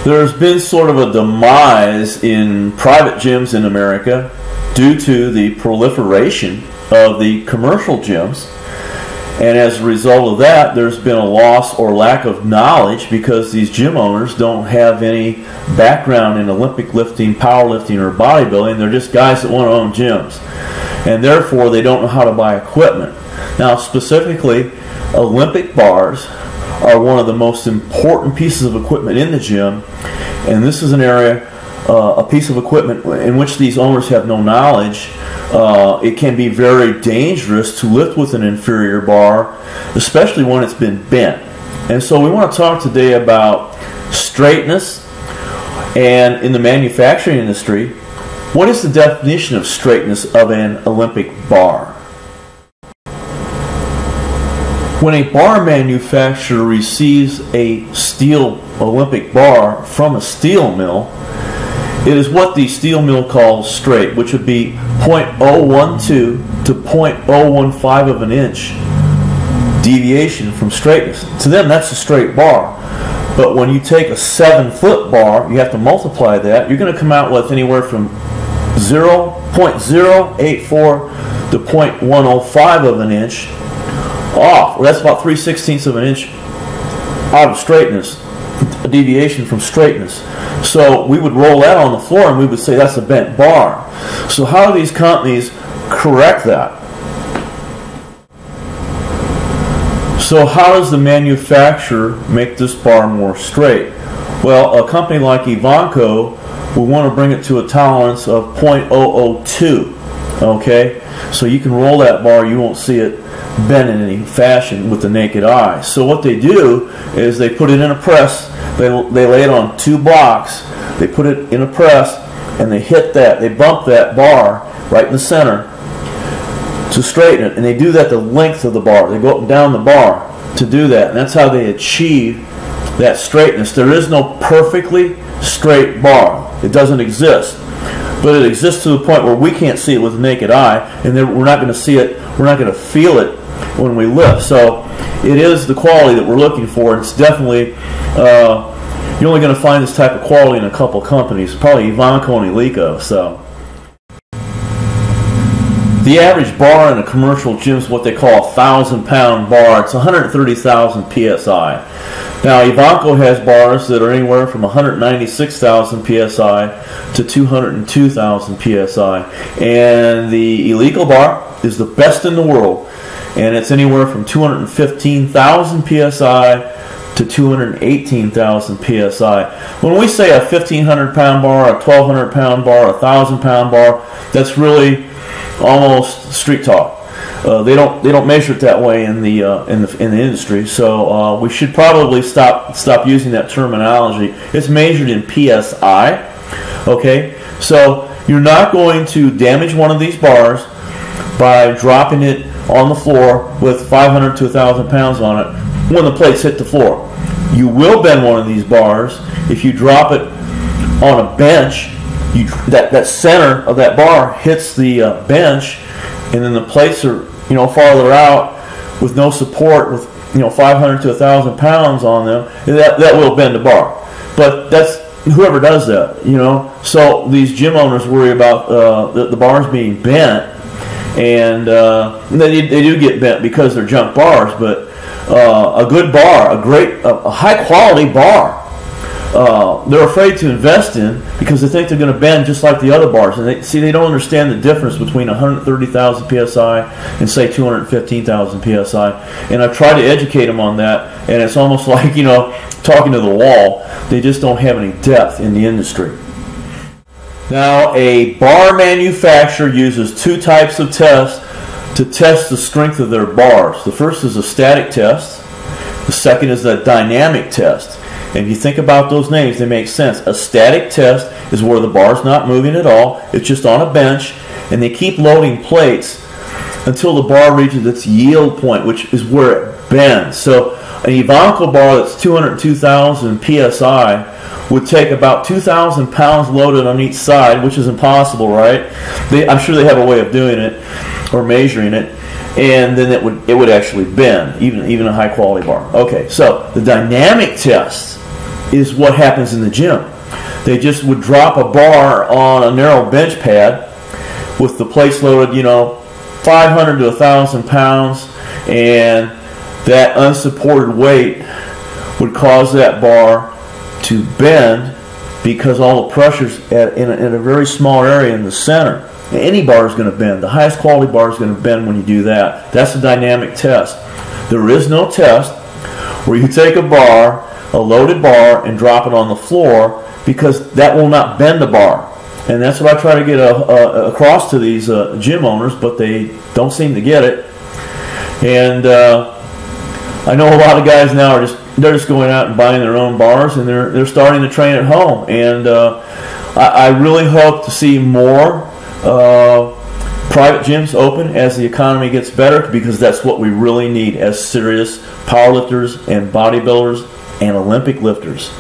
There's been sort of a demise in private gyms in America due to the proliferation of the commercial gyms. And as a result of that, there's been a loss or lack of knowledge because these gym owners don't have any background in Olympic lifting, powerlifting, or bodybuilding. They're just guys that want to own gyms. And therefore, they don't know how to buy equipment. Now, specifically, Olympic bars are one of the most important pieces of equipment in the gym. And this is an area, a piece of equipment in which these owners have no knowledge. It can be very dangerous to lift with an inferior bar, especially when it's been bent. And so we want to talk today about straightness. And in the manufacturing industry, what is the definition of straightness of an Olympic bar? When a bar manufacturer receives a steel Olympic bar from a steel mill, it is what the steel mill calls straight, which would be 0.012 to 0.015 of an inch deviation from straightness. To them, that's a straight bar. But when you take a 7-foot bar, you have to multiply that. You're going to come out with anywhere from 0.084 to 0.105 of an inch off. Well, that's about 3/16 of an inch out of straightness, a deviation from straightness. So we would roll that on the floor and we would say that's a bent bar. So how do these companies correct that? So how does the manufacturer make this bar more straight? Well, a company like Evancho will want to bring it to a tolerance of 0.002. Okay? So you can roll that bar, you won't see it bent in any fashion with the naked eye. So what they do is they put it in a press. They lay it on 2 blocks. They put it in a press and they hit that. They bump that bar right in the center to straighten it. And they do that the length of the bar. They go up and down the bar to do that. And that's how they achieve that straightness. There is no perfectly straight bar. It doesn't exist. But it exists to the point where we can't see it with the naked eye, and then we're not going to see it, we're not going to feel it when we lift. So it is the quality that we're looking for. It's definitely, you're only going to find this type of quality in a couple companies, probably Evancho and Evancho. So the average bar in a commercial gym is what they call a 1,000-pound bar. It's 130,000 psi. Now, Evancho has bars that are anywhere from 196,000 psi to 202,000 psi. And the illegal bar is the best in the world. And it's anywhere from 215,000 psi to 218,000 psi. When we say a 1,500-pound bar, a 1,200-pound bar, a 1,000-pound bar, that's really almost street talk. They don't measure it that way in the industry, so we should probably stop using that terminology. It's measured in psi. Okay, so you're not going to damage one of these bars by dropping it on the floor with 500 to 1,000 pounds on it when the plates hit the floor. You will bend one of these bars if you drop it on a bench. That center of that bar hits the bench, and then the plates are farther out with no support, with 500 to 1,000 pounds on them. That will bend the bar. But that's whoever does that, So these gym owners worry about the bars being bent, and they do get bent because they're junk bars. But a good bar, a high quality bar, they're afraid to invest in because they think they're going to bend just like the other bars. And they don't understand the difference between 130,000 psi and say 215,000 psi. And I've tried to educate them on that, and it's almost like talking to the wall. They just don't have any depth in the industry. Now, a bar manufacturer uses 2 types of tests to test the strength of their bars. The first is a static test. The second is a dynamic test. And if you think about those names, they make sense. A static test is where the bar's not moving at all. It's just on a bench, and they keep loading plates until the bar reaches its yield point, which is where it bends. So an Evancho bar that's 202,000 psi would take about 2,000 pounds loaded on each side, which is impossible, right? I'm sure they have a way of doing it or measuring it. And then it would actually bend, even a high quality bar. Okay, so the dynamic test is what happens in the gym. They just would drop a bar on a narrow bench pad with the plates loaded, 500 to 1,000 pounds, and that unsupported weight would cause that bar to bend because all the pressure's in a very small area in the center. Any bar is going to bend. The highest quality bar is going to bend when you do that. That's a dynamic test. There is no test where you take a bar, a loaded bar, and drop it on the floor, because that will not bend the bar. And that's what I try to get across to these gym owners, but they don't seem to get it. And I know a lot of guys now they're just going out and buying their own bars, and they're starting to train at home. And I really hope to see more private gyms open as the economy gets better, because that's what we really need as serious powerlifters and bodybuilders and Olympic lifters.